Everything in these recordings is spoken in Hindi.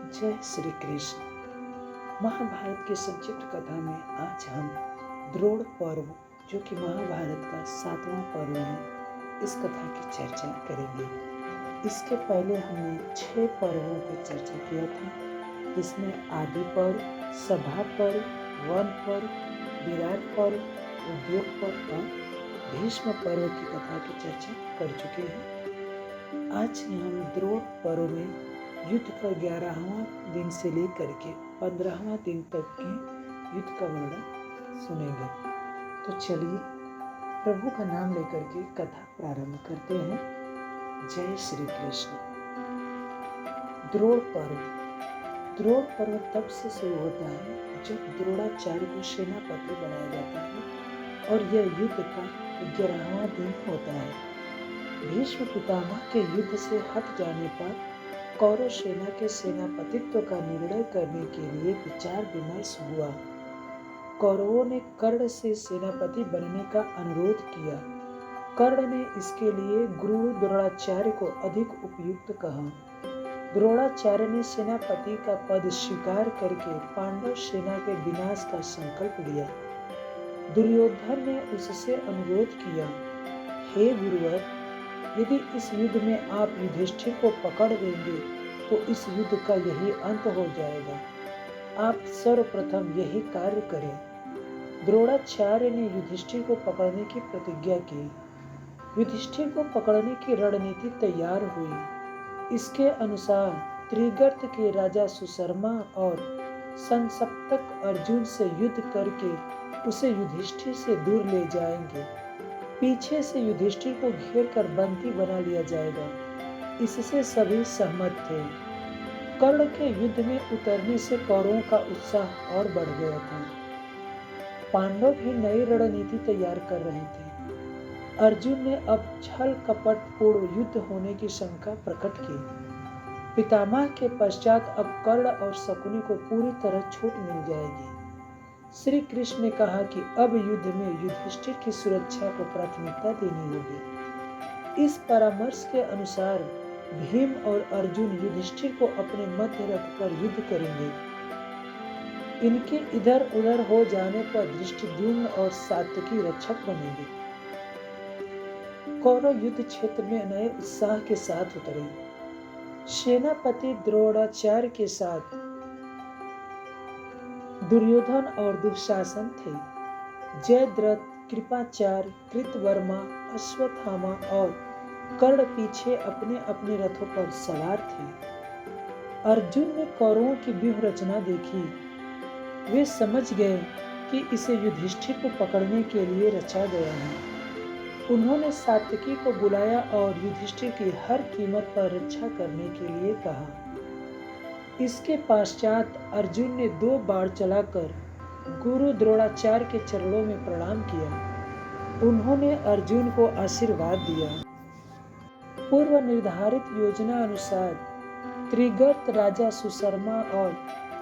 जय श्री कृष्ण। महाभारत की संक्षिप्त कथा में आज हम द्रोण पर्व, जो कि महाभारत का 7वां पर्व है, इस कथा की चर्चा करेंगे। इसके पहले हमने 6 पर्वों की चर्चा किया था, जिसमें आदि पर्व, सभा पर्व, वन पर्व, विराट पर्व, उद्योग पर्व और भीष्म पर्व की कथा की चर्चा कर चुके हैं। आज हम द्रोण पर्व में युद्ध का 11वां दिन से लेकर के 15वां दिन तक के युद्ध का वर्णन सुनेंगे। तो चलिए प्रभु का नाम लेकर के कथा प्रारंभ करते हैं। जय श्री कृष्ण। द्रोण पर्व तब से शुरू होता है जब द्रोणाचार्य को सेनापति बनाया जाता है और यह युद्ध का 11वां दिन होता है। भीष्म पितामह के युद्ध से हट जाने पर कौरव सेना के सेनापतित्व का निर्णय करने के लिए विचार विमर्श हुआ। कौरवों ने कर्ण से सेनापति बनने का अनुरोध किया। कर्ण ने इसके लिए गुरु द्रोणाचार्य को अधिक उपयुक्त कहा। द्रोणाचार्य ने सेनापति का पद स्वीकार करके पांडव सेना के विनाश का संकल्प लिया। दुर्योधन ने उससे अनुरोध किया, हे गुरुवर, यदि इस युद्ध में आप युधिष्ठिर को पकड़ लेंगे तो इस युद्ध का यही अंत हो जाएगा। आप सर्वप्रथम यही कार्य करें। द्रोणाचार्य ने युधिष्ठिर को पकड़ने की प्रतिज्ञा की। युधिष्ठिर को पकड़ने की रणनीति तैयार हुई। इसके अनुसार त्रिगर्त के राजा सुशर्मा और संसप्तक अर्जुन से युद्ध करके उसे युधिष्ठिर से दूर ले जाएंगे। पीछे से युधिष्ठिर को घेर कर बंदी बना लिया जाएगा। इससे सभी सहमत थे। कर्ण के युद्ध में उतरने से कौरवों का उत्साह और बढ़ गया था। पांडव भी नई रणनीति तैयार कर रहे थे। अर्जुन ने अब छल कपट पूर्ण युद्ध होने की शंका प्रकट की। पितामह के पश्चात अब कर्ण और शकुनी को पूरी तरह छूट मिल जाएगी। श्री कृष्ण ने कहा कि अब युद्ध में युधिष्ठिर की सुरक्षा को प्राथमिकता देनी होगी। इस परामर्श के अनुसार भीम और अर्जुन युधिष्ठिर को अपने मध्य रखकर युद्ध करेंगे। इनके इधर उधर हो जाने पर धृष्टद्युम्न और सात्यकी रक्षक बनेंगे। कौरव युद्ध क्षेत्र में नए उत्साह के साथ उतरे। सेनापति द्रोणाचार्य के साथ दुर्योधन और दुशासन थे। जयद्रथ, कृपाचार्य, कृतवर्मा, अश्वत्थामा और कर्ण पीछे अपने अपने रथों पर सवार थे। अर्जुन ने कौरवों की व्यूह रचना देखी। वे समझ गए कि इसे युधिष्ठिर को पकड़ने के लिए रचा गया है। उन्होंने सात्यकी को बुलाया और युधिष्ठिर की हर कीमत पर रक्षा करने के लिए कहा। इसके पश्चात अर्जुन ने 2 बाण चलाकर गुरु द्रोणाचार्य के चरणों में प्रणाम किया। उन्होंने अर्जुन को आशीर्वाद दिया। पूर्व निर्धारित योजना अनुसार त्रिगर्त राजा सुशर्मा और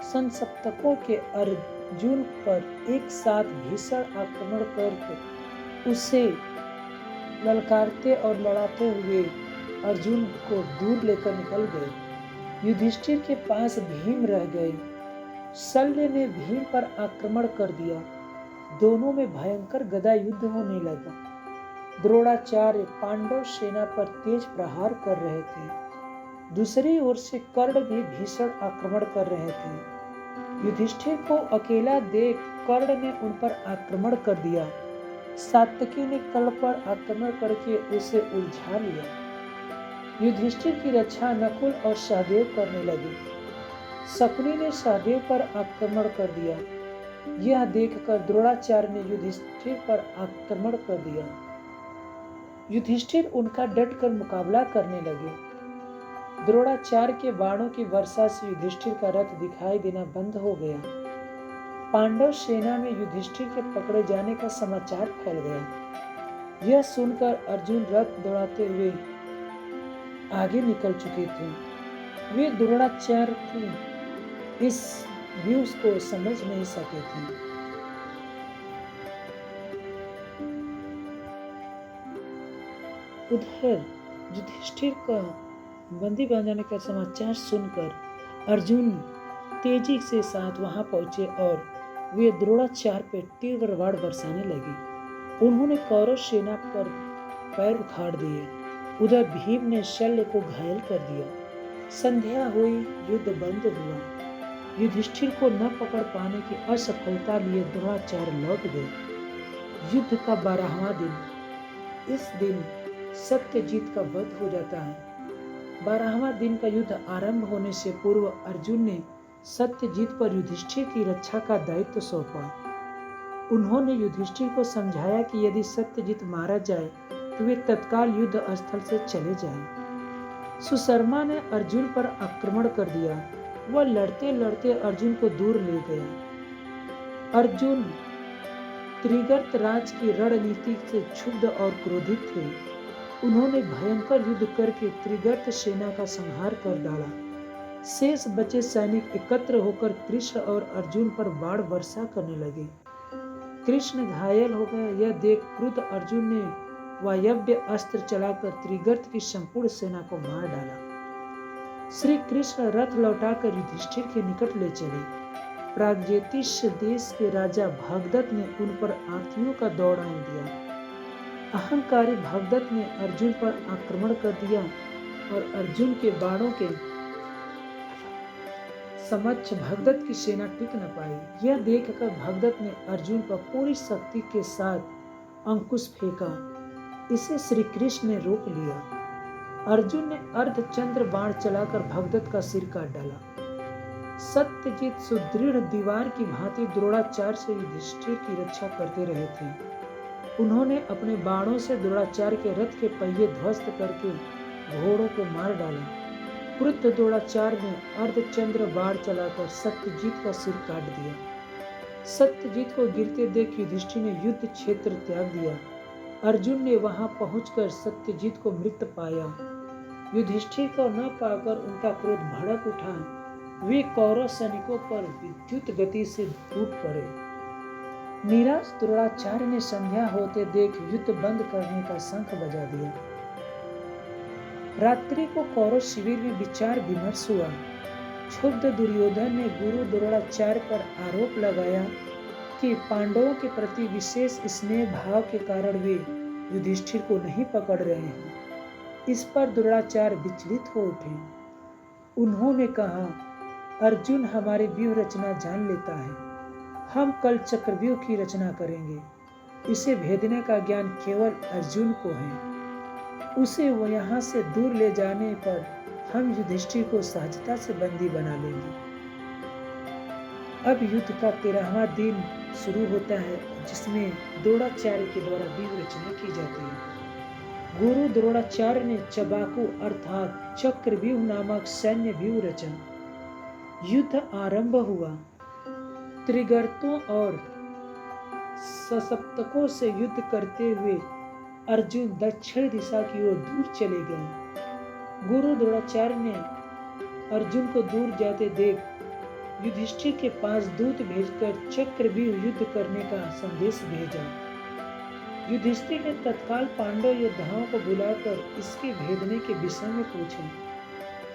संसप्तकों के अर्जुन पर एक साथ भीषण आक्रमण करके उसे ललकारते और लड़ाते हुए अर्जुन को दूर लेकर निकल गए। युधिष्ठिर के पास भीम रह गए। शल्य ने भीम पर आक्रमण कर दिया। दोनों में भयंकर गदा युद्ध होने लगा। द्रोणाचार्य पांडव सेना पर तेज प्रहार कर रहे थे। दूसरी ओर से कर्ण भी भीषण आक्रमण कर रहे थे। युधिष्ठिर को अकेला देख कर्ण ने उन पर आक्रमण कर दिया। सात्यकी ने कर्ण पर आक्रमण करके उसे उलझा लिया। युधिष्ठिर की रक्षा नकुल और सहदेव करने लगे। शकुनी ने सहदेव पर आक्रमण कर दिया। यह देखकर द्रोणाचार्य ने युधिष्ठिर पर आक्रमण कर दिया। युधिष्ठिर उनका डटकर मुकाबला करने लगे। द्रोणाचार्य के बाणों की वर्षा से युधिष्ठिर का रथ दिखाई देना बंद हो गया। पांडव सेना में युधिष्ठिर के पकड़े जाने का समाचार फैल गया। यह सुनकर अर्जुन रथ दौड़ाते हुए आगे निकल चुके थे। वे द्रोणाचार्य की इस व्यूह को समझ नहीं सके थे। उधर युधिष्ठिर का बंदी बन जाने का समाचार सुनकर अर्जुन तेजी से साथ वहां पहुंचे और वे द्रोणाचार्य पे तीव्र बाण बरसाने लगे। उन्होंने कौरव सेना पर पैर उखाड़ दिए। उधर भीम ने शल्य को घायल कर दिया। संध्या हुई, युद्ध बंद हुआ। युधिष्ठिर को न पकड़ पाने की असफलता लिए द्रोणाचार्य लौट गए। युद्ध का 12वां दिन। इस दिन सत्यजीत का वध हो जाता है। 12वां दिन का युद्ध आरंभ होने से पूर्व अर्जुन ने सत्यजीत पर युधिष्ठिर की रक्षा का दायित्व सौंपा। उन्होंने युधिष्ठिर को समझाया कि यदि सत्यजीत मारा जाए तो वे तत्काल युद्ध स्थल से चले जाएं। सुशर्मा ने अर्जुन पर आक्रमण कर दिया। वह लड़ते लड़ते अर्जुन को दूर ले गया। अर्जुन त्रिगर्त राज की रणनीति से क्षुब्ध और क्रोधित थे। उन्होंने भयंकर युद्ध करके त्रिगर्त सेना का संहार कर डाला। शेष बचे सैनिक एकत्र होकर कृष्ण और अर्जुन पर बाण वर्षा करने लगे। कृष्ण घायल हो गए। यह देख क्रुद्ध अर्जुन ने वायव्य अस्त्र चलाकर त्रिगर्त की संपूर्ण सेना को मार डाला। श्री कृष्ण रथ लौटाकर युधिष्ठिर के निकट ले चले। प्रागज्योतिष देश के राजा भगदत्त ने उन पर आंखियों का दौड़ान दिया। अहंकारी भगदत्त ने अर्जुन पर आक्रमण कर दिया और अर्जुन के बाणों के समक्ष भगदत्त की सेना टिक न पाई। यह देखकर भगदत्त ने अर्जुन पर पूरी शक्ति के साथ अंकुश फेंका। इसे श्री कृष्ण ने रोक लिया। अर्जुन ने अर्धचंद्र बाण चलाकर भगदत्त का सिर काट डाला। सत्यजीत सुदृढ़ दीवार की भांति द्रोणाचार्य से युधिष्ठिर की रक्षा करते रहे थे। उन्होंने अपने बाणों से द्रोणाचार्य के रथ के पहिए ध्वस्त करके घोड़ों को मार डाला। क्रुद्ध द्रोणाचार्य ने अर्धचंद्र बाण चलाकर सत्यजीत का सिर काट दिया। सत्यजीत को गिरते देख युधिष्ठिर ने युद्ध क्षेत्र त्याग दिया। अर्जुन ने वहां पहुंचकर सत्यजीत को मृत पाया। युधिष्ठिर को न पाकर उनका क्रोध भड़क उठा। वे कौरव सैनिकों पर विद्युत गति से टूट पड़े। निराश द्रोणाचार्य ने संध्या होते देख युद्ध बंद करने का शंख बजा दिया। रात्रि को कौरव शिविर में विचार विमर्श हुआ। क्षुब्ध दुर्योधन ने गुरु द्रोणाचार्य पर आरोप लगाया कि पांडवों के प्रति विशेष स्नेह भाव के कारण वे युधिष्ठिर को नहीं पकड़ रहे हैं। इस पर द्रोणाचार्य विचलित हो उठे। उन्होंने कहा, अर्जुन हमारी व्यूह रचना जान लेता है। हम कल चक्रव्यूह की रचना करेंगे। इसे भेदने का ज्ञान केवल अर्जुन को है। उसे वो यहाँ से दूर ले जाने पर हम युधिष्ठिर को सहजता से बंदी बना लेंगे। अब युद्ध का 13वां दिन शुरू होता है, जिसमें द्रोणाचार्य के द्वारा व्यूह रचना की जाती है। गुरु द्रोणाचार्य ने चबाकू अर्थात चक्रव्यूह नामक सैन्य व्यूह रचा। युद्ध आरंभ हुआ। त्रिगर्तों और सशक्तकों से युद्ध करते हुए अर्जुन दक्षिण दिशा की ओर दूर चले गए। गुरु द्रोणाचार्य ने अर्जुन को दूर जाते देख युधिष्ठिर के पास दूत भेजकर चक्रव्यूह युद्ध करने का संदेश भेजा। युधिष्ठिर ने तत्काल पांडव योद्धाओं को बुलाकर इसके भेदने के विषय में पूछा।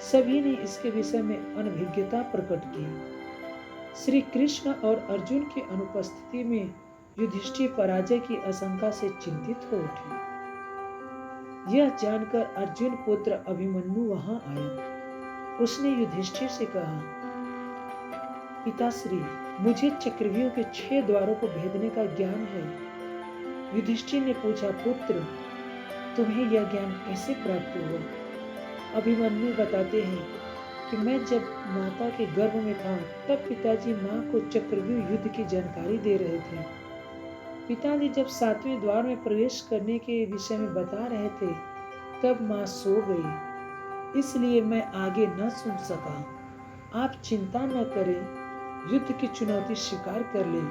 सभी ने इसके विषय में अनभिज्ञता प्रकट की। श्री कृष्ण और अर्जुन की अनुपस्थिति में युधिष्ठिर पराजय की आशंका से चिंतित हो उठे। यह जानकर अर्जुन पुत्र अभिमन्यु वहां आया। उसने युधिष्ठिर से कहा, पिताश्री, मुझे चक्रव्यूह के 6 द्वारों को भेदने का ज्ञान है। युधिष्ठिर ने पूछा, पुत्र, तुम्हें यह ज्ञान कैसे प्राप्त हुआ? अभिमन्यु बताते हैं कि मैं जब माता के गर्भ में था तब पिताजी माँ को चक्रव्यूह युद्ध की जानकारी दे रहे थे। पिताजी जब 7वें द्वार में प्रवेश करने के विषय में बता रहे थे तब माँ सो गई, इसलिए मैं आगे न सुन सका। आप चिंता न करें, युद्ध की चुनौती स्वीकार कर लें,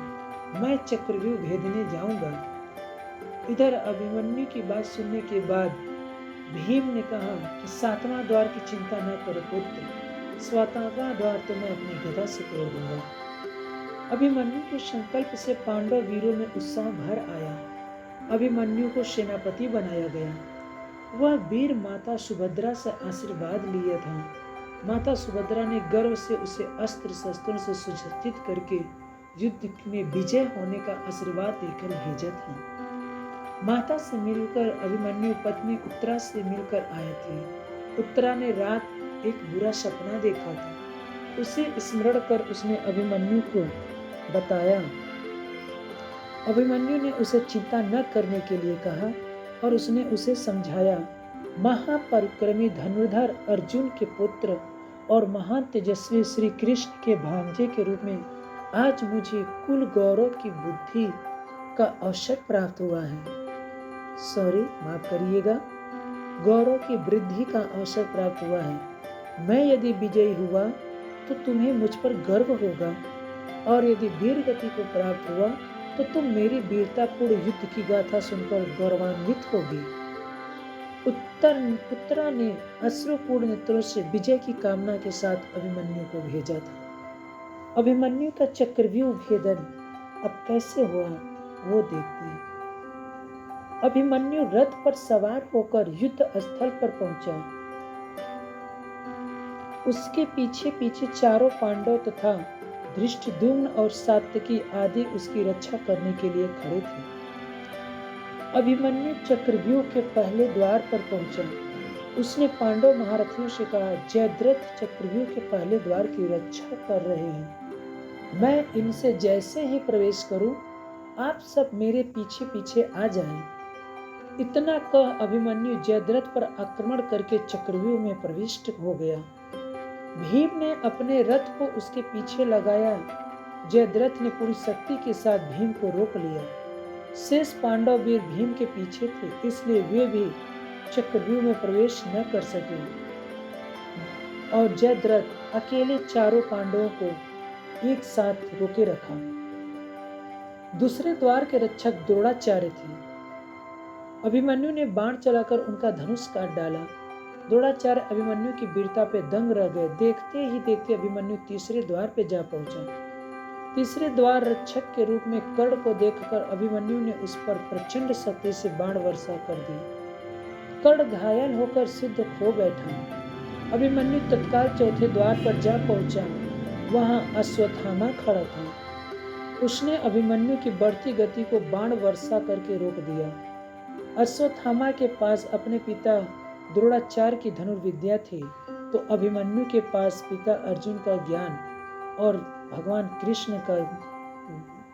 मैं चक्रव्यूह भेदने जाऊंगा। इधर अभिमन्यु की बात सुनने के बाद भीम ने कहा कि 7वां द्वार की चिंता न करो पुत्र, 7वां द्वार तो मैं अपनी गदा से तोड़ दूंगा। अभिमन्यु के संकल्प से पांडव वीरों में उत्साह भर आया। अभिमन्यु को सेनापति बनाया गया। वह वीर माता सुभद्रा से आशीर्वाद लिया था। माता सुभद्रा ने गर्व से उसे अस्त्र शस्त्रों से सुसज्जित करके युद्ध में विजय होने का आशीर्वाद देकर भेजा था। माता से मिलकर अभिमन्यु पत्नी उत्तरा से मिलकर आए थे। उत्तरा ने रात एक बुरा सपना देखा था। उसे स्मरण कर उसने अभिमन्यु को बताया। अभिमन्यु ने उसे चिंता न करने के लिए कहा और उसने उसे समझाया, महापराक्रमी धनुर्धर अर्जुन के पुत्र और महान तेजस्वी श्री कृष्ण के भांजे के रूप में आज मुझे कुल गौरव की बुद्धि का अवसर प्राप्त हुआ है। माफ करिएगा, गौरव की वृद्धि का अवसर प्राप्त हुआ है। मैं यदि विजयी हुआ तो तुम्हें मुझ पर गर्व होगा और यदि वीर गति को प्राप्त हुआ तो तुम मेरी वीरतापूर्ण युद्ध की गाथा सुनकर गौरवान्वित होगी। उत्तरा ने अश्रुपूर्ण नेत्रों से विजय की कामना के साथ अभिमन्यु को भेजा था। अभिमन्यु का चक्रव्यूह भेदन अब कैसे हुआ वो देखते हैं। अभिमन्यु रथ पर सवार होकर युद्ध स्थल पर पहुंचा। उसके पीछे पीछे चारों पांडव तथा धृष्टद्युम्न और सात्यकी आदि उसकी रक्षा करने के लिए खड़े थे। अभिमन्यु चक्रव्यूह के पहले द्वार पर पहुंचा। उसने पांडव महारथियों से कहा, जयद्रथ चक्रव्यूह के पहले द्वार की रक्षा कर रहे हैं। मैं इनसे जैसे ही प्रवेश करूं, आप सब मेरे पीछे पीछे आ जाएं। इतना कह अभिमन्यु जयद्रथ पर आक्रमण करके चक्रव्यूह में प्रविष्ट हो गया। भीम ने अपने रथ को उसके पीछे लगाया। जयद्रथ ने पूरी शक्ति के साथ भीम को रोक लिया। शेष पांडव वीर भीम के पीछे थे, इसलिए वे भी चक्रव्यूह में प्रवेश न कर सके और जयद्रथ अकेले चारों पांडवों को एक साथ रोके रखा। दूसरे द्वार के रक्षक द्रोणाचार्य थे। अभिमन्यु ने बाण चलाकर उनका धनुष काट डाला। द्रोणाचार्य अभिमन्यु की वीरता पे दंग रह गए। देखते ही देखते अभिमन्यु तीसरे द्वार पे जा पहुंचा। तीसरे द्वार रक्षक के रूप में कर्ण को देखकर अभिमन्यु ने उस पर प्रचंड शक्ति से बाण वर्षा कर दी। कर्ण घायल होकर सिद्ध खो बैठा। अभिमन्यु तत्काल चौथे द्वार पर जा पहुंचा। वहां अश्वत्थामा खड़ा था। उसने अभिमन्यु की बढ़ती गति को बाण वर्षा करके रोक दिया। अश्वत्थामा के पास अपने पिता द्रोणाचार्य की धनुर्विद्या थी, तो अभिमन्यु के पास पिता अर्जुन का ज्ञान और भगवान कृष्ण का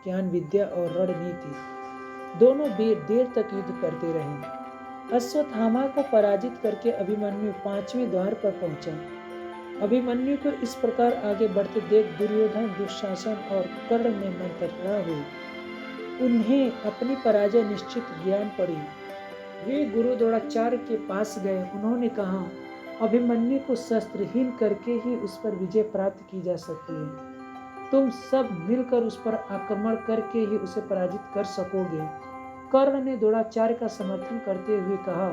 ज्ञान विद्या और रणनीति। दोनों वीर देर तक युद्ध करते रहे। अश्वत्थामा को पराजित करके अभिमन्यु पांचवें द्वार पर पहुंचा। अभिमन्यु को इस प्रकार आगे बढ़ते देख दुर्योधन, दुशासन और कर्ण में मंत्रणा हुई। उन्हें अपनी पराजय निश्चित ज्ञान पड़ी। वे गुरु द्रोणाचार्य के पास गए। उन्होंने कहा, अभिमन्यु को शस्त्रहीन करके ही उस पर विजय प्राप्त की जा सकती है। तुम सब मिलकर उस पर आक्रमण करके ही उसे पराजित कर सकोगे। कर्ण ने द्रोणाचार्य का समर्थन करते हुए कहा,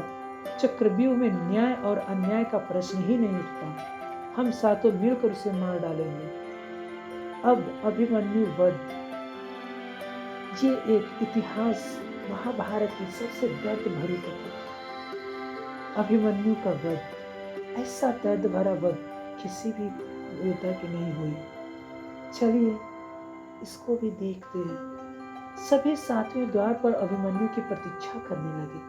चक्रव्यूह में न्याय और अन्याय का प्रश्न ही नहीं उठता। हम सातों मिलकर उसे मार डालेंगे। अब अभिमन्यु वध। ये एक इतिहास महाभारत की सबसे दर्द भरी कथा। अभिमन्यु का वध, ऐसा दर्द भरा वध किसी भी योद्धा की नहीं हुई। चलिए इसको भी देखते हैं। सभी सातवें द्वार पर अभिमन्यु की प्रतीक्षा करने लगे।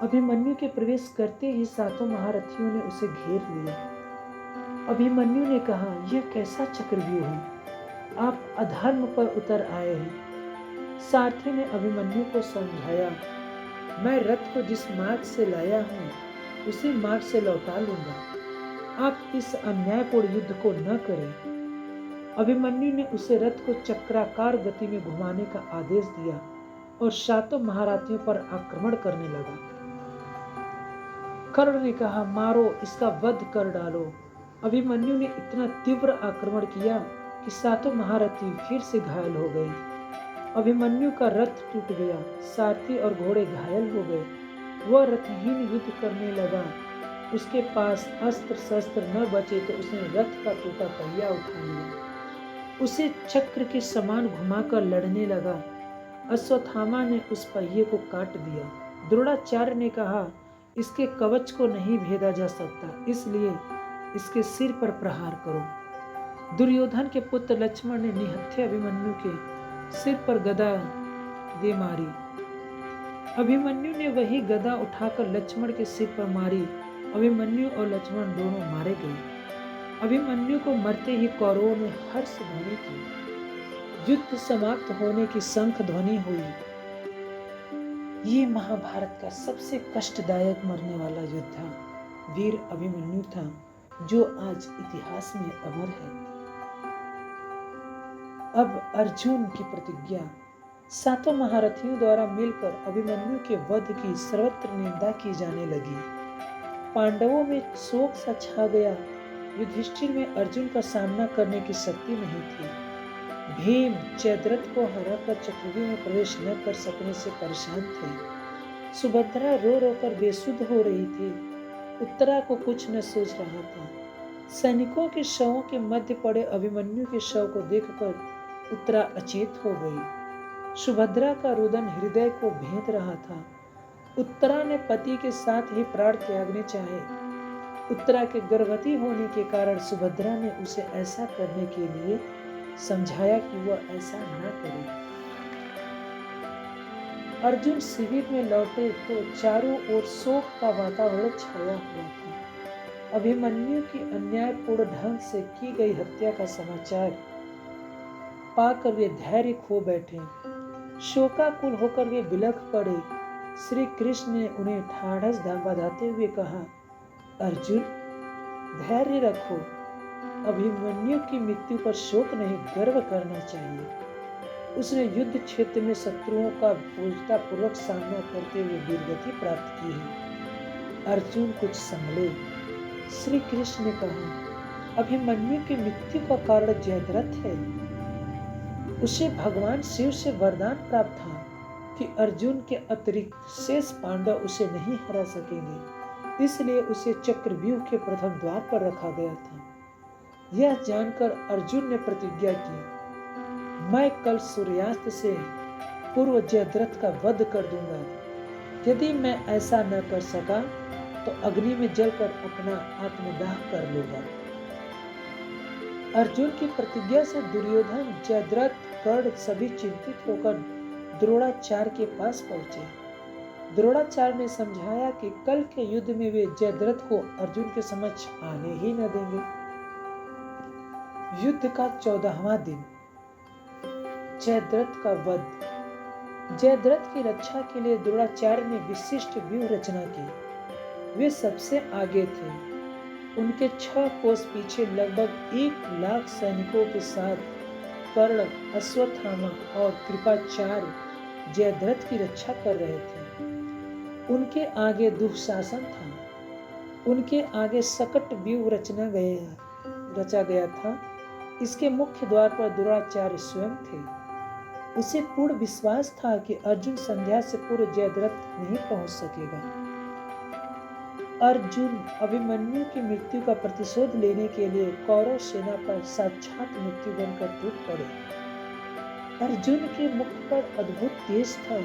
अभिमन्यु के प्रवेश करते ही सातों महारथियों ने उसे घेर लिया। अभिमन्यु ने कहा, यह कैसा चक्रव्यूह है? आप अधर्म पर उतर आए हैं। सारथी ने अभिमन्यु को समझाया, मैं रथ को जिस मार्ग से लाया हूँ उसी मार्ग से लौटा लूंगा। आप इस अन्यायपूर्ण युद्ध को न करें। अभिमन्यु ने उसे रथ को चक्राकार गति में घुमाने का आदेश दिया और सातों महारथियों पर आक्रमण करने लगा। कर्ण ने कहा, मारो, इसका वध कर डालो। अभिमन्यु ने इतना तीव्र आक्रमण किया कि सातों महारथी फिर से घायल हो गए। अभिमन्यु का रथ टूट गया। सारथी और घोड़े घायल हो गए। वह रथहीन युद्ध करने लगा। उसके पास अस्त्र शस्त्र न बचे तो उसने रथ का टूटा पहिया उठा लिया। उसे चक्र के समान घुमाकर लड़ने लगा। अश्वत्थामा ने उस पहिए को काट दिया। द्रोणाचार्य ने कहा, इसके कवच को नहीं भेदा जा सकता, इसलिए इसके सिर पर प्रहार करो। दुर्योधन के पुत्र लक्ष्मण ने निहत्थे अभिमन्यु के सिर पर गदा दे मारी। अभिमन्यु ने वही गदा उठाकर लक्ष्मण के सिर पर मारी। अभिमन्यु और लक्ष्मण दोनों मारे गए। अभिमन्यु को मरते ही कौरवों ने हर्ष ध्वनि की। युद्ध समाप्त होने की शंख ध्वनि हुई। ये महाभारत का सबसे कष्टदायक मरने वाला योद्धा वीर अभिमन्यु था, जो आज इतिहास में अमर है। अब अर्जुन की प्रतिज्ञा। सातों महारथियों द्वारा मिलकर अभिमन्यु के वध की सर्वत्र निंदा की जाने लगी। पांडवों में शोक सा छा गया। युधिष्ठिर में अर्जुन का सामना करने की शक्ति नहीं थी। भीम जयद्रथ को हराकर चक्रव्यूह में प्रवेश न कर सकने से परेशान थे। सुभद्रा रो रो कर बेसुध हो रही थी। उत्तरा को कुछ न सूझ रहा था। सैनिकों के शवों के मध्य पड़े अभिमन्यु के शव को देखकर उत्तरा अचेत हो गई। सुभद्रा का रुदन हृदय को भेद रहा था। उत्तरा ने पति के साथ ही प्राण त्यागने चाहे। उत्तरा के गर्भवती होने के कारण सुभद्रा ने उसे ऐसा करने के लिए समझाया कि वह ऐसा न करे। अर्जुन शिविर में लौटे तो चारों ओर शोक का वातावरण छाया हुआ था। अभिमन्यु की अन्यायपूर्ण ढंग से की गई हत्या का समाचार पाकर वे धैर्य खो बैठे। शोकाकुल होकर वे बिलख पड़े। श्री कृष्ण ने उन्हें ढाढ़स बंधाते हुए कहा, अर्जुन धैर्य रखो। अभिमन्यु की मृत्यु पर शोक नहीं, गर्व करना चाहिए। उसने युद्ध क्षेत्र में शत्रुओं का पूर्वक सामना करते हुए वीरगति प्राप्त की है। अर्जुन कुछ संभले। श्री कृष्ण ने कहा, अभिमन्यु की मृत्यु का कारण जयद्रथ है। उसे भगवान शिव से वरदान प्राप्त था कि अर्जुन के अतिरिक्त शेष पांडव उसे नहीं हरा सकेंगे, इसलिए उसे चक्रव्यूह के प्रथम द्वार पर रखा गया था। यह जानकर अर्जुन ने प्रतिज्ञा की, मैं कल सूर्यास्त से पूर्व जयद्रथ का वध कर दूंगा। यदि मैं ऐसा न कर सका तो अग्नि में जलकर अपना आत्मदाह कर लूंगा। अर्जुन की प्रतिज्ञा से दुर्योधन, जयद्रथ, कर्ण सभी चिंतित होकर द्रोणाचार्य के पास पहुंचे। द्रोणाचार्य ने समझाया कि कल के युद्ध में वे जयद्रथ को अर्जुन के समक्ष आने ही न देंगे। युद्ध का 14वां दिन। जयद्रथ का वध। जयद्रथ की रक्षा के लिए द्रोणाचार्य ने विशिष्ट व्यूह रचना की। वे सबसे आगे थे। उनके 6 कोस पीछे लगभग 1 लाख सैनिकों के साथ कर्ण, अश्वत्थामा और कृपाचार्य जयद्रथ की रक्षा कर रहे थे। उनके आगे दुःशासन था। उनके आगे सकट व्यूह रचा गया था। इसके मुख्य द्वार पर द्रोणाचार्य स्वयं थे। उसे पूर्ण विश्वास था कि अर्जुन संध्या से पूर्व जयद्रथ नहीं पहुंच सकेगा। अर्जुन अभिमन्यु की मृत्यु का प्रतिशोध लेने के लिए कौरव सेना पर साक्षात मृत्यु बनकर टूट पड़े। अर्जुन के मुख पर अद्भुत तेज था।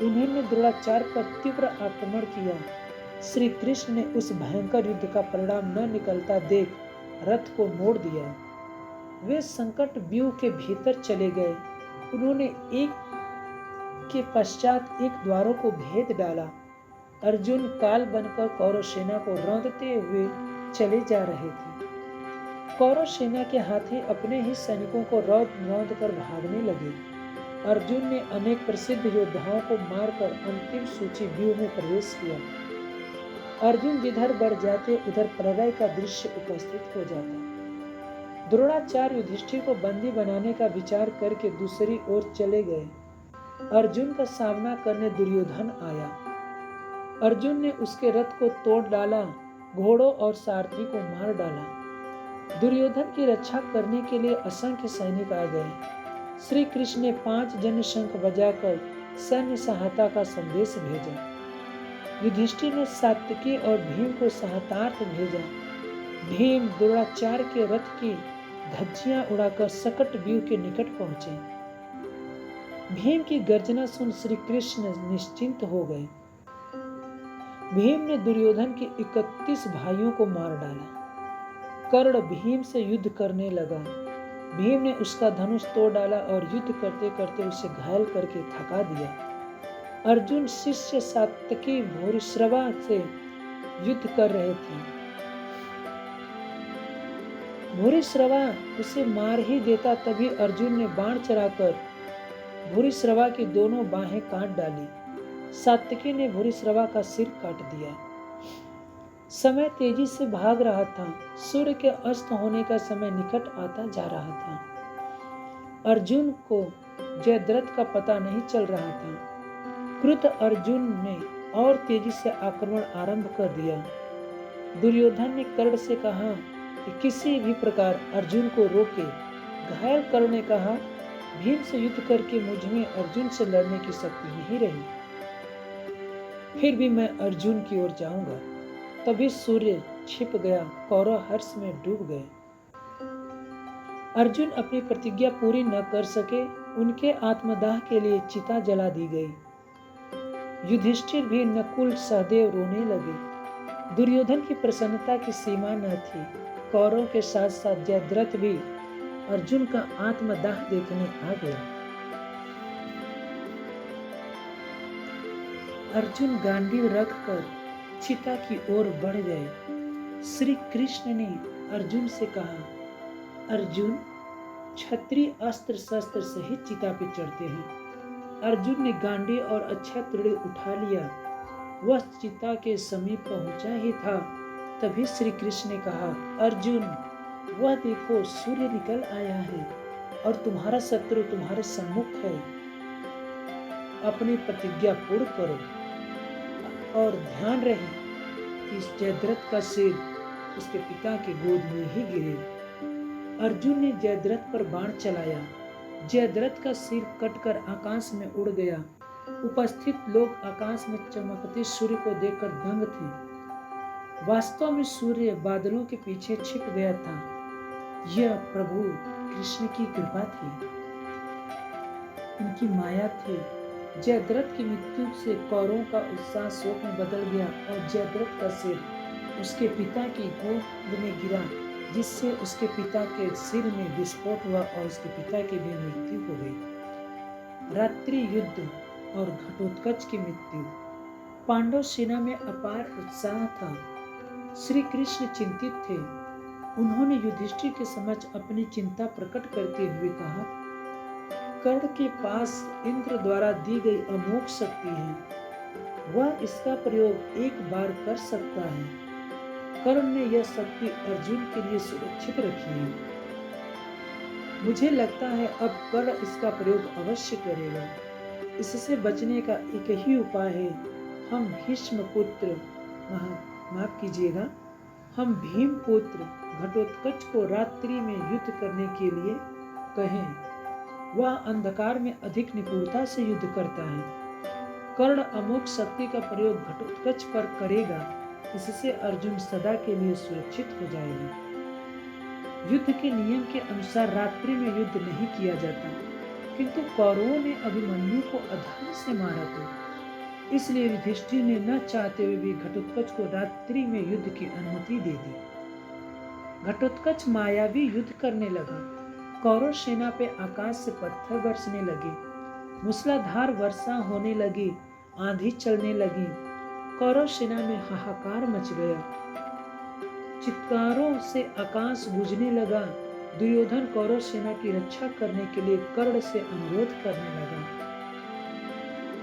उन्होंने द्रोणाचार्य पर तीव्र आक्रमण किया। श्री कृष्ण ने उस भयंकर युद्ध का परिणाम न निकलता देख रथ को मोड़ दिया। वे संकट व्यूह के भीतर चले गए। उन्होंने एक के पश्चात एक द्वारों को भेद डाला। अर्जुन काल बनकर कौरव सेना को रौंदते हुए चले जा रहे थे। कौरव सेना के हाथी अपने ही सैनिकों को रौंद कर भागने लगे। अर्जुन ने अनेक प्रसिद्ध योद्धाओं को मारकर अंतिम सूची व्यूह में प्रवेश किया। अर्जुन जिधर बढ़ जाते उधर प्रलय का दृश्य उपस्थित हो जाता। द्रोणाचार्य युधिष्ठिर को बंदी बनाने का विचार करके दूसरी ओर चले गए। अर्जुन का सामना करने दुर्योधन आया। अर्जुन ने उसके रथ को तोड़ डाला, घोड़ों और सारथी को मार डाला। दुर्योधन की रक्षा करने के लिए असंख्य सैनिक आ गए। श्री कृष्ण ने 5 जन शंख बजाकर सैन्य सहायता का संदेश भेजा। युधिष्ठिर ने सात्यकी और भीम को सहायतार्थ भेजा। भीम द्रोणाचार्य के रथ की धज्जियां उड़ाकर सकट व्यूह के निकट पहुंचे। भीम की गर्जना सुन श्री कृष्ण निश्चिंत हो गए। भीम ने दुर्योधन के 31 भाइयों को मार डाला। कर्ण भीम से युद्ध करने लगा। भीम ने उसका धनुष तोड़ डाला और युद्ध करते करते उसे घायल करके थका दिया। अर्जुन शिष्य सात्यकी भूरिश्रवा से युद्ध कर रहे थे। भूरिश्रवा उसे मार ही देता, तभी अर्जुन ने बाण चलाकर भूरिश्रवा की दोनों बाहें काट डाली। सात्यकी ने भूरिश्रवा का सिर काट दिया। समय तेजी से भाग रहा था। सूर्य के अस्त होने का समय निकट आता जा रहा था। अर्जुन को जयद्रथ का पता नहीं चल रहा था। क्रुद्ध अर्जुन ने और तेजी से आक्रमण आरंभ कर दिया। दुर्योधन ने कर्ण से कहा कि किसी भी प्रकार अर्जुन को रोके। घायल कर्ण ने कहा, भीम से युद्ध करके मुझ में अर्जुन से लड़ने की शक्ति नहीं रही, फिर भी मैं अर्जुन की ओर जाऊंगा। तभी सूर्य छिप गया, कौरव हर्ष में डूब गए। अर्जुन अपनी प्रतिज्ञा पूरी न कर सके। उनके आत्मदाह के लिए चिता जला दी गई। युधिष्ठिर भी नकुल सहदेव रोने लगे। दुर्योधन की प्रसन्नता की सीमा न थी। कौरव के साथ साथ जयद्रथ भी अर्जुन का आत्मदाह देखने आ गया। अर्जुन गांडीव रखकर चिता की ओर बढ़ गए। श्री कृष्ण ने अर्जुन से कहा, अर्जुन, क्षत्रिय अस्त्र शस्त्र सहित चिता पे चढ़ते हैं। अर्जुन ने गांडी और अच्छा त्रिड़ी उठा लिया। वह चिता के समीप पहुंचा ही था, तभी श्री कृष्ण ने कहा, अर्जुन, वह देखो सूर्य निकल आया है और तुम्हारा शत्रु तुम्हारे सम्मुख है। अपनी प्रतिज्ञा पूर्ण करो और ध्यान रहे कि इस जयद्रथ का सिर उसके पिता के गोद में ही गिरे। अर्जुन ने जयद्रथ पर बाण चलाया। जयद्रथ का सिर कटकर आकाश में उड़ गया। उपस्थित लोग आकाश में चमकते सूर्य को देखकर दंग थे। वास्तव में सूर्य बादलों के पीछे छिप गया था। यह प्रभु कृष्ण की कृपा थी, उनकी माया थी। जयद्रथ की मृत्यु से कौरवों का उत्साह शोक में बदल गया और जयद्रथ का सिर उसके पिता की गोद में गिरा, जिससे उसके पिता के सिर में विस्फोट हुआ और उसके पिता की भी मृत्यु हो गई। रात्रि युद्ध और घटोत्कच की मृत्यु। पांडव सेना में अपार उत्साह था। श्री कृष्ण चिंतित थे। उन्होंने युधिष्ठिर के समक्ष अपनी चिंता प्रकट करते हुए कहा, कर्ण के पास इंद्र द्वारा दी गई अमोघ शक्ति है। वह इसका प्रयोग एक बार कर सकता है। कर्ण ने यह शक्ति अर्जुन के लिए सुरक्षित रखी है। मुझे लगता है अब कर्ण इसका प्रयोग अवश्य करेगा। इससे बचने का एक ही उपाय है, हम भीष्म पुत्र माफ कीजिएगा, हम भीम पुत्र घटोत्कच को रात्रि में युद्ध करने के लिए कहें। वह अंधकार में अधिक निपुणता से युद्ध करता है। कर्ण अमोघ शक्ति का प्रयोग घटोत्कच पर करेगा। इससे अर्जुन सदा के लिए सुरक्षित हो जाएगा। युद्ध के नियम के अनुसार रात्रि में युद्ध नहीं किया जाता, किंतु कौरवों ने अभिमन्यु को अधर्म से मारा था। इसलिए युधिष्ठिर ने न चाहते हुए भी घटोत्कच को रात्रि में युद्ध की अनुमति दे दी। घटोत्कच मायावी युद्ध करने लगा। कौरव सेना पे आकाश से पत्थर बरसने लगे। मूसलाधार वर्षा होने लगी। आंधी चलने लगी। कौरव सेना में हाहाकार मच गया। चित्कारों से आकाश गूंजने लगा। दुर्योधन कौरव सेना की रक्षा करने के लिए कर्ण से अनुरोध करने लगा।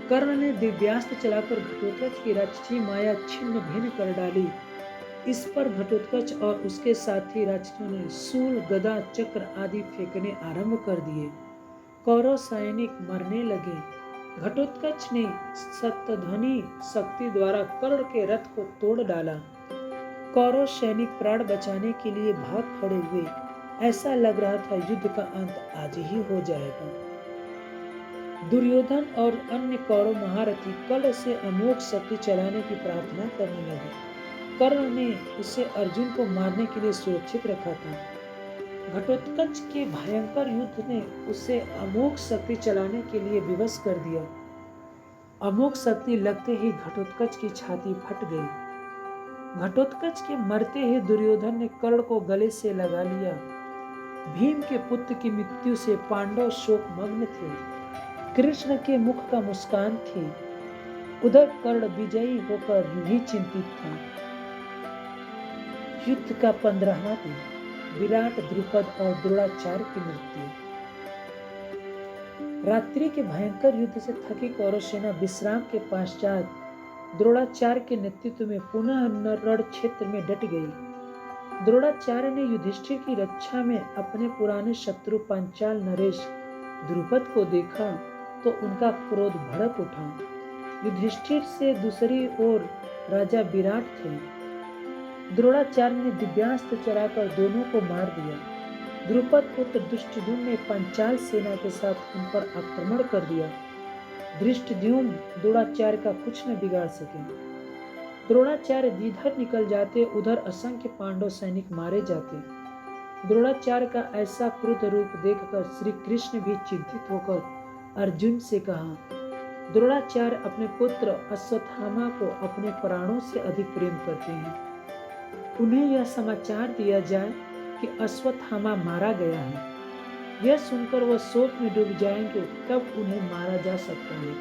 कर्ण ने दिव्यास्त्र चलाकर घटोत्कच की राक्षसी माया छिन्न भिन्न कर डाली। इस पर घटोत्कच और उसके साथी राक्षसों ने शूल, गदा, चक्र आदि फेंकने आरंभ कर दिए। कौरव सैनिक मरने लगे। घटोत्कच ने सप्तध्वनि शक्ति द्वारा कर्ण के रथ को तोड़ डाला। कौरव सैनिक प्राण बचाने के लिए भाग खड़े हुए। ऐसा लग रहा था युद्ध का अंत आज ही हो जाएगा। दुर्योधन और अन्य कौरव महारथी कर्ण से अमोघ शक्ति चलाने की प्रार्थना करने लगे। कर्ण ने उसे अर्जुन को मारने के लिए सुरक्षित रखा था। घटोत्कच के भयंकर युद्ध ने उसे अमोघ शक्ति चलाने के लिए विवश कर दिया। अमोघ शक्ति लगते ही घटोत्कच की छाती फट गई। घटोत्कच के मरते ही दुर्योधन ने कर्ण को गले से लगा लिया। भीम के पुत्र की मृत्यु से पांडव शोकमग्न थे। कृष्ण के मुख का मुस्कान थी। उधर कर्ण विजयी होकर भी चिंतित था। युद्ध का 15वां दिन, विराट, द्रुपद और द्रोणाचार्य की मृत्यु। रात्रि के भयंकर युद्ध से थकी कौरव सेना विश्राम के पश्चात द्रोणाचार्य के नेतृत्व में पुनः रण क्षेत्र में डट गई। द्रोणाचार्य ने युधिष्ठिर की रक्षा में अपने पुराने शत्रु पांचाल नरेश द्रुपद को देखा तो उनका क्रोध भड़क उठा। युधिष्ठिर से दूसरी ओर राजा विराट थे। द्रोणाचार्य ने दिव्यास्त्र चलाकर दोनों को मार दिया। द्रुपद पुत्र धृष्टद्युम्न ने पांचाल सेना के साथ उन पर आक्रमण कर दिया। धृष्टद्युम्न द्रोणाचार्य का कुछ न बिगाड़ सके। द्रोणाचार्य जिधर निकल जाते उधर असंख्य पांडव सैनिक मारे जाते। द्रोणाचार्य का ऐसा क्रुद्ध रूप देखकर श्री कृष्ण भी चिंतित होकर अर्जुन से कहा, द्रोणाचार्य अपने पुत्र अश्वत्थामा को अपने प्राणों से अधिक प्रेम करते हैं। उन्हें यह समाचार दिया जाए कि अश्वत्थामा मारा गया है। यह सुनकर वह शोक में डूब जाएंगे, तब उन्हें मारा जा सकता है।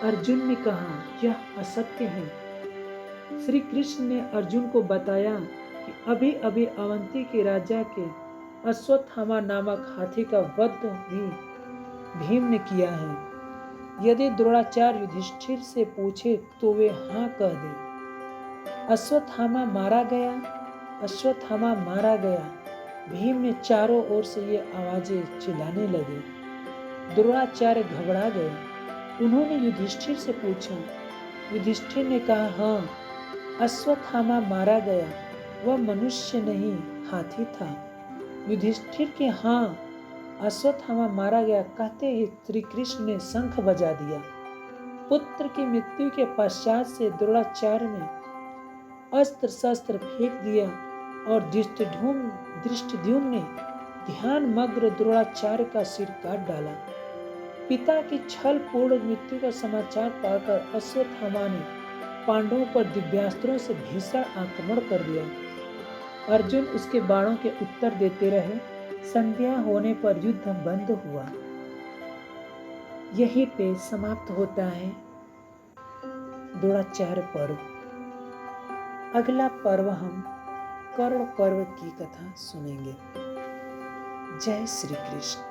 अर्जुन ने कहा, यह असत्य है। श्री कृष्ण ने अर्जुन को बताया कि अभी अभी अवंती के राजा के अश्वत्थामा नामक हाथी का वध भी भीम ने किया है। यदि द्रोणाचार्य युधिष्ठिर से पूछे तो वे हाँ कह दे। अश्वत्थामा मारा गया, अश्वत्थामा मारा गया। भीम ने चारों ओर से ये आवाजें चिल्लाने लगे। द्रोणाचार्य घबरा गए। उन्होंने युधिष्ठिर से पूछा। युधिष्ठिर ने कहा, हाँ, अश्वत्थामा मारा गया। वह मनुष्य नहीं, हाथी था। युधिष्ठिर के हाँ, अश्वत्थामा मारा गया कहते ही श्री कृष्ण ने शंख बजा दिया। पुत्र की मृत्यु के पश्चात से द्रोणाचार्य ने अस्त्र शस्त्र फेंक दिया और धृष्टद्युम्न ने ध्यानमग्न द्रोणाचार्य का सिर काट डाला। पिता की छल पूर्ण मृत्यु का समाचार पाकर अश्वत्थामा ने पांडवों पर दिव्यास्त्रों से भीषण आक्रमण कर दिया। अर्जुन उसके बाणों के उत्तर देते रहे। संध्या होने पर युद्ध बंद हुआ। यहीं पे समाप्त होता है द्रोणाचार्य पर्व। अगला पर्व हम कर्ण पर्व की कथा सुनेंगे। जय श्री कृष्ण।